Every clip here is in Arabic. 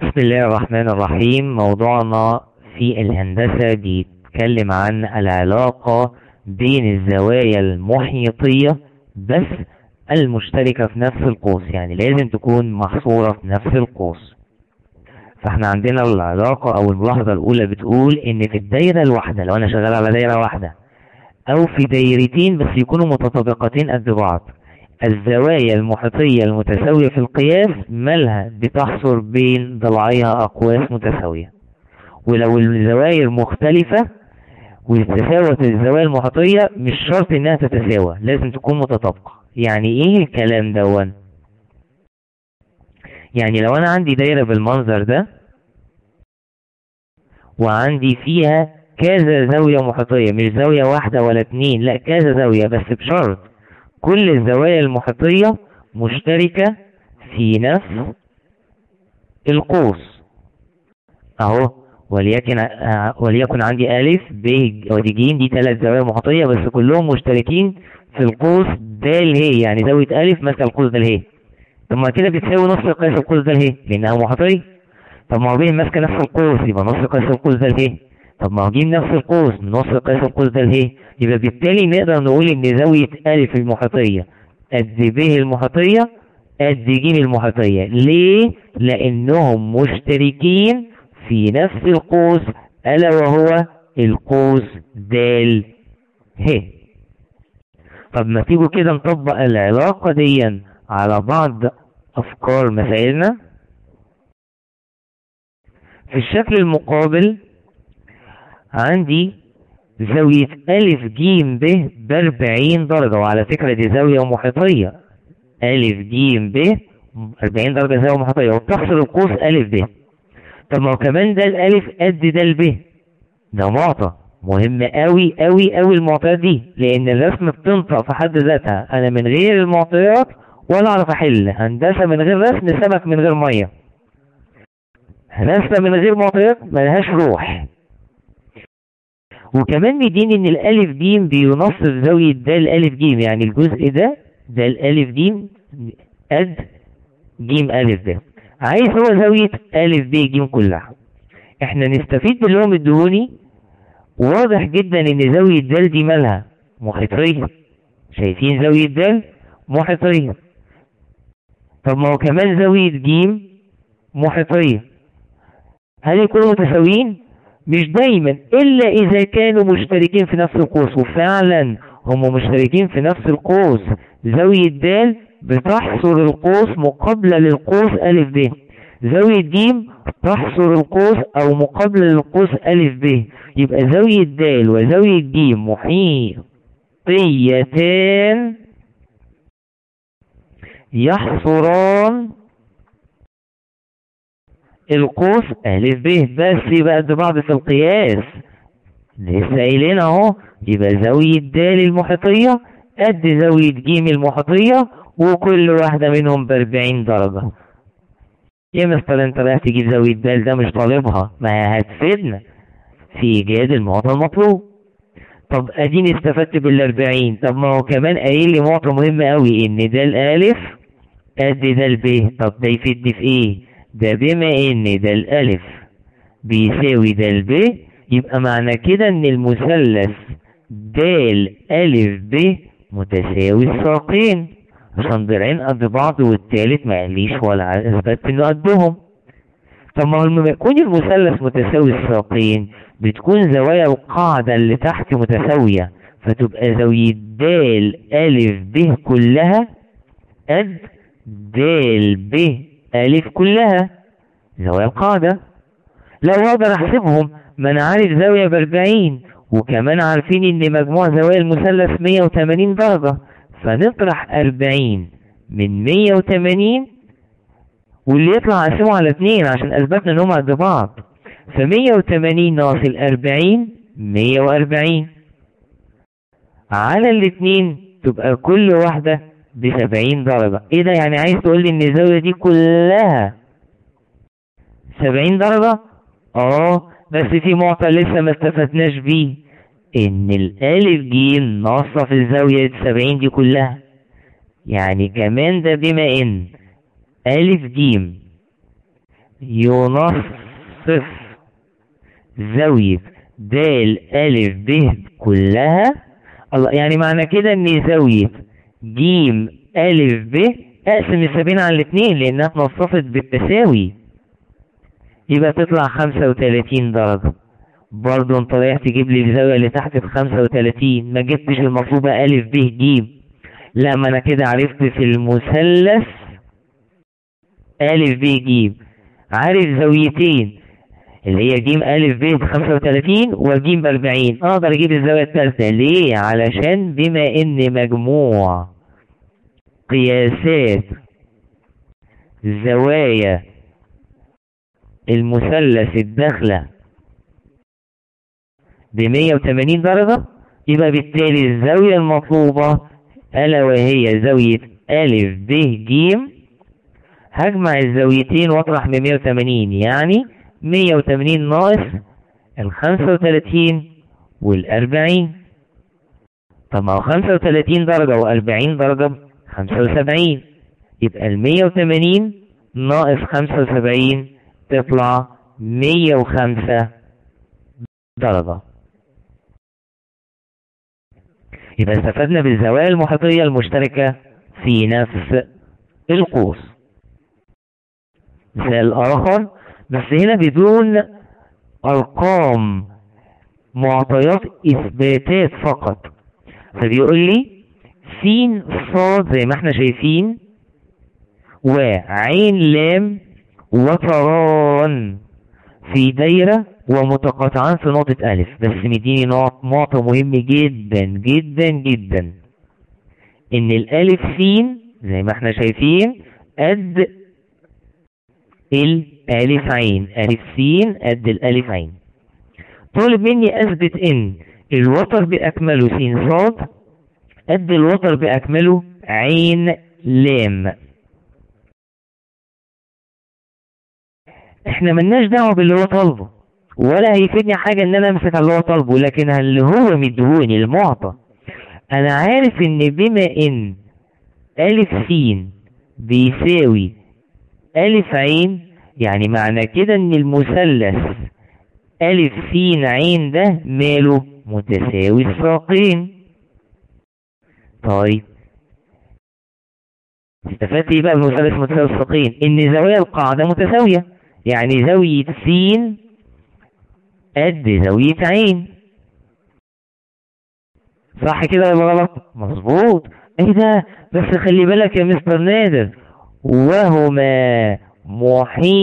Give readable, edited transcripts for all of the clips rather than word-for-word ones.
بسم الله الرحمن الرحيم. موضوعنا في الهندسة بيتكلم عن العلاقة بين الزوايا المحيطية بس المشتركة في نفس القوس، يعني لازم تكون محصورة في نفس القوس. فاحنا عندنا العلاقة او الملاحظة الاولى بتقول ان في الدايرة الواحدة، لو انا شغال على دايرة واحدة او في دايرتين بس يكونوا متطابقتين قد بعض، الزوايا المحيطية المتساوية في القياس مالها بتحصر بين ضلعيها أقواس متساوية. ولو الزوايا مختلفة وتساوت الزوايا المحيطية مش شرط إنها تتساوى، لازم تكون متطابقة. يعني إيه الكلام دون؟ يعني لو أنا عندي دايرة بالمنظر ده وعندي فيها كذا زاوية محيطية، مش زاوية واحدة ولا اتنين، لا كذا زاوية، بس بشرط كل الزوايا المحيطية مشتركة في نفس القوس اهو. وليكن عندي ألف ب ودي ج، دي 3 زوايا محيطية بس كلهم مشتركين في القوس د ه، يعني زاوية ألف ماسكة القوس د ه. طب ما كده بتساوي نص قياس القوس د ه لأنها محيطية. طب ما هو ب ماسكة نفس القوس يبقى نص قياس القوس د ه. طب ما هو ج نفس القوس نص قياس القوس د ه. يبقى بالتالي نقدر نقول إن زاوية ألف المحيطية قد ب المحيطية قد ج المحيطية. ليه؟ لأنهم مشتركين في نفس القوس ألا وهو القوس د ه. طب ما تيجوا كده نطبق العلاقة دي على بعض أفكار مسائلنا. في الشكل المقابل عندي زاوية ألف ج ب ب40 درجة، وعلى فكرة دي زاوية محيطية. ألف ج ب 40 درجة زاوية محيطية وبتحصر القوس ألف ب. طب ما هو كمان ده الألف قد ده الب، ده معطى مهم قوي قوي قوي المعطيات دي، لأن الرسم بتنطق في حد ذاتها. أنا من غير المعطيات ولا أعرف أحل هندسة من غير رسم، سمك من غير مية. رسمة من غير معطيات ملهاش روح. وكمان مدين ان الالف ج بينصف زاوية د الالف ج، يعني الجزء ده الالف ج قد ج الف ب، عايز هو زاوية الف ب ج كلها. احنا نستفيد باللي هو مديهوني. واضح جدا ان زاوية د دي مالها محيطية، شايفين زاوية د محيطية. طب ما هو كمان زاوية ج محيطية. هل يكونوا متساويين؟ مش دايما، الا اذا كانوا مشتركين في نفس القوس، وفعلا هم مشتركين في نفس القوس. زاوية د بتحصر القوس مقابلة للقوس ألف ب، زاوية ج تحصر القوس او مقابلة للقوس ألف ب. يبقى زاوية د وزاوية ج محيطيتان يحصران القوس ألف ب، بس يبقى قد بعض في القياس لسه قايلين اهو. يبقى زاوية د المحيطية قد زاوية ج المحيطية وكل واحدة منهم ب40 درجة. يا مستر انت رايح تجيب زاوية د، ده مش طالبها، ما هتفيدنا في ايجاد المعطى المطلوب. طب اديني استفدت بال40. طب ما هو كمان قايل لي معطى مهم قوي ان د الالف قد د الب. طب ده يفيدني في ايه؟ ده بما ان د الالف بيساوي د الب، يبقى معنى كده ان المثلث د الف ب متساوي الساقين، عشان ضلعين قد بعض والتالت ما قاليش ولا اثبت انه قدهم. طب ما هو لما يكون المثلث متساوي الساقين بتكون زوايا القاعدة اللي تحت متساوية، فتبقى زاوية د الف ب كلها قد د ب ألف كلها زوايا القاعدة. لو أقدر أحسبهم، ما أنا عارف زاوية ب40 وكمان عارفين إن مجموع زوايا المثلث 180 درجة، فنطرح 40 من 180 واللي يطلع أقسمه على 2 عشان أثبتنا إن هم قد بعض. ف180 ناقص 40 140 على الاتنين تبقى كل واحدة ب70 درجة. ايه ده؟ يعني عايز تقول لي ان الزاوية دي كلها 70 درجة؟ بس في معطى لسه ما استفدناش بيه، ان الالف ج ناقصة في الزاوية 70 دي كلها. يعني كمان ده بما ان الف ج ينصف زاوية د أ ب كلها. الله، يعني معنى كده ان زاوية ج أ ب اقسم السبعين على الاتنين لانها اتنصفت بالتساوي، يبقى تطلع 35 درجة. برضو انت رايح تجيب لي الزاوية اللي تحت في 35، ما جبتش المطلوبة أ ب ج. لا، ما انا كده عرفت في المثلث أ ب ج عارف زاويتين اللي هي ج أ ب 35 وج ب 40، اقدر اجيب الزاوية الثالثة. ليه؟ علشان بما ان مجموع قياسات زوايا المثلث الداخلة ب180 درجة، يبقى بالتالي الزاوية المطلوبة ألا وهي زاوية أ ب ج، هجمع الزاويتين واطرح من 180، يعني 180 ناقص 35 وال40. طب ما هو 35 درجة و40 درجة 75، يبقى 180 ناقص 75 تطلع 105 درجة. يبقى استفدنا بالزوايا المحيطية المشتركة في نفس القوس. مثال آخر بس هنا بدون أرقام، معطيات إثباتات فقط. فبيقول لي س ص زي ما احنا شايفين وعين لام وتران في دايرة ومتقاطعان في نقطة ألف، بس مديني معطى مهم جدا جدا جدا، إن الألف س زي ما احنا شايفين قد الألف عين، ألف س قد الألف عين. طالب مني أثبت إن الوتر بأكمله س ص قد الوتر بأكمله عين لام. احنا ملناش دعوة باللي هو طالبه، ولا هيفيدني حاجة ان انا امسك على اللي هو طالبه، لكن اللي هو مدهوني المعطى انا عارف ان بما ان ألف س بيساوي ألف عين، يعني معنى كده ان المثلث ألف س عين ده ماله متساوي الساقين. طيب استفدت ايه بقى بمثلث متساوي الساقين؟ ان زوايا القاعدة متساوية، يعني زاوية س قد زاوية عين. صح كده ولا غلط؟ مظبوط. ايه ده؟ بس خلي بالك يا مستر نادر، وهما محيطيتان،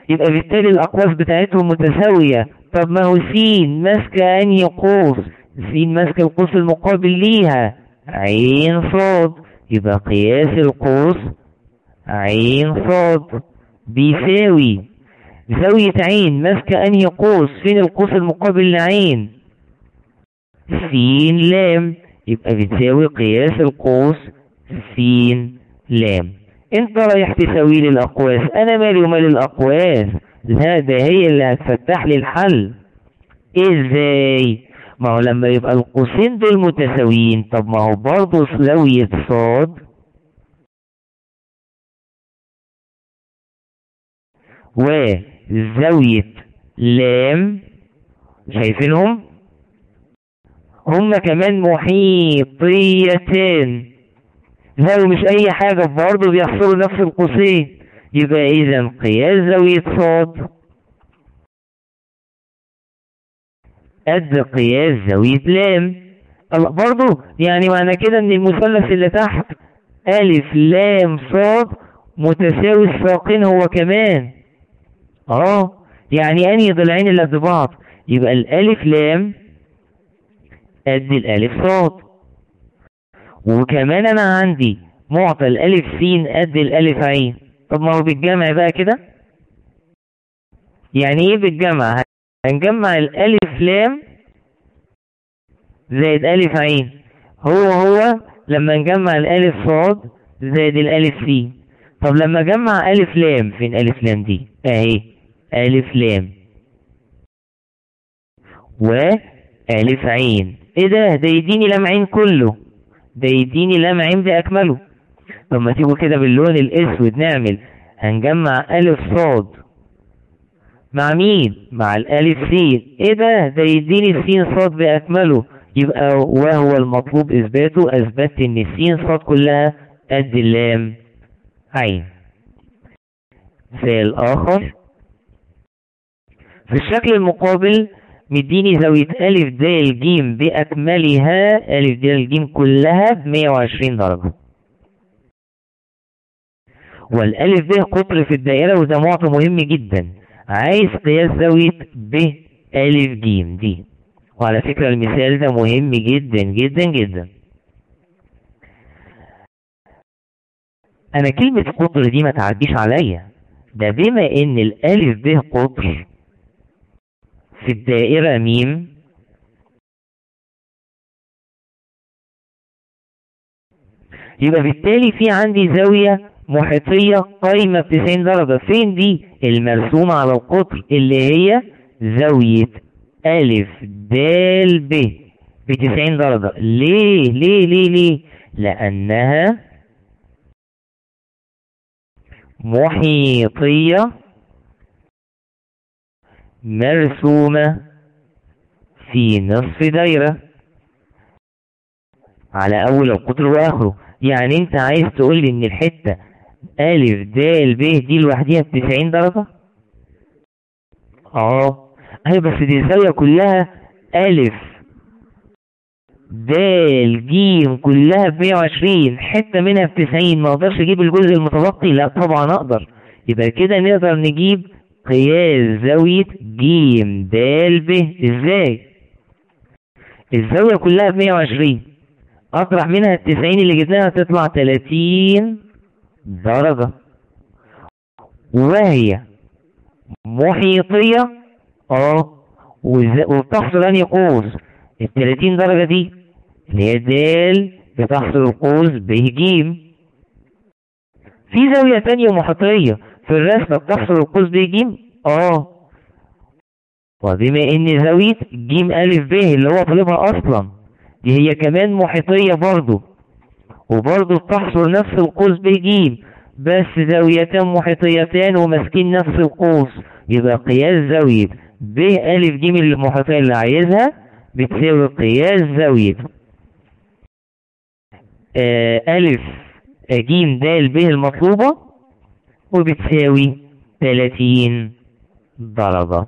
يبقى بالتالي الأقواس بتاعتهم متساوية. طب ما هو س ماسكة أنهي قوس؟ س ماسكة القوس المقابل ليها عين صاد، يبقى قياس القوس عين صاد بيساوي زاوية عين ماسكة أنهي قوس؟ فين القوس المقابل لعين؟ س لام، يبقى بتساوي قياس القوس س لام. انت رايح تساوي لي الاقواس، انا مالي ومال الاقواس؟ لا، ده هي اللي هتفتح لي الحل. ازاي؟ ما هو لما يبقى القوسين دول متساويين، طب ما هو برضه زاوية صاد وزاوية لام شايفينهم هما كمان محيطيتان، لا مش اي حاجة، برضه بيحصلوا نفس القوسين. يبقى اذا قياس زاوية صاد قد قياس زاوية لام. برضه يعني معنى كده ان المثلث اللي تحت ألف لام صاد متساوي الساقين هو كمان. يعني انهي ضلعين اللي قد بعض؟ يبقى الألف لام قد الألف صاد، وكمان انا عندي معطى الألف س قد الألف عين. طب ما هو بالجمع بقى كده. يعني ايه بالجمع؟ هنجمع الألف لام زائد ألف عين، هو لما نجمع الألف صاد زائد الألف س. طب لما اجمع ألف لام، فين ألف لام دي؟ اهي ألف لام وألف عين. ايه ده؟ ده يديني لام عين كله، ده يديني لام عين بأكمله. طب ما تيجوا كده باللون الأسود نعمل، هنجمع ألف صاد مع مين؟ مع الألف سين. إيه ده يديني السين صاد بأكمله. يبقى وهو المطلوب إثباته، أثبت إن السين صاد كلها قد اللام عين. مثال آخر في الشكل المقابل، مديني زاوية ألف د ج بأكملها، ألف د ج كلها ب120 درجة، والألف ب قطر في الدائرة وده معطى مهم جدا. عايز قياس زاوية ب ألف ج دي، وعلى فكرة المثال ده مهم جدا جدا جدا. أنا كلمة قطر دي ما تعديش عليا، ده بما إن الألف ب قطر في الدائرة ميم، يبقى بالتالي في عندي زاوية محيطية قايمة ب90 درجة. فين دي؟ المرسومة على القطر اللي هي زاوية ألف د ب ب90 درجة. ليه ليه ليه ليه؟ لأنها محيطية مرسومة في نصف دايرة على أول القطر وآخره. يعني أنت عايز تقول لي إن الحتة ألف د ب دي لوحديها ب90 درجة؟ أيوة، بس دي الزاوية كلها ألف د ج كلها ب120، حتة منها ب90، ما أقدرش أجيب الجزء المتبقي؟ لا طبعا أقدر. يبقى كده نقدر نجيب قياس زاوية ج د ب. إزاي؟ الزاوية كلها ب120، أطرح منها ال90 اللي جبناها تطلع 30 درجة، وهي محيطية وبتحصل أنهي قوس؟ ال30 درجة دي اللي هي د بتحصل القوس ب ج. في زاوية تانية محيطية في الرسمة بتحصل القوس ب ج. وبما ان زاوية ج ألف ب اللي هو طالبها اصلا دي هي كمان محيطية برضو، وبرضو بتحصل نفس القوس ب ج، بس زاويتان محيطيتان وماسكين نفس القوس، يبقى قياس زاوية ب ألف ج المحيطية اللي عايزها بتساوي قياس زاوية ألف ج د ب المطلوبة، وبتساوي 30 درجة.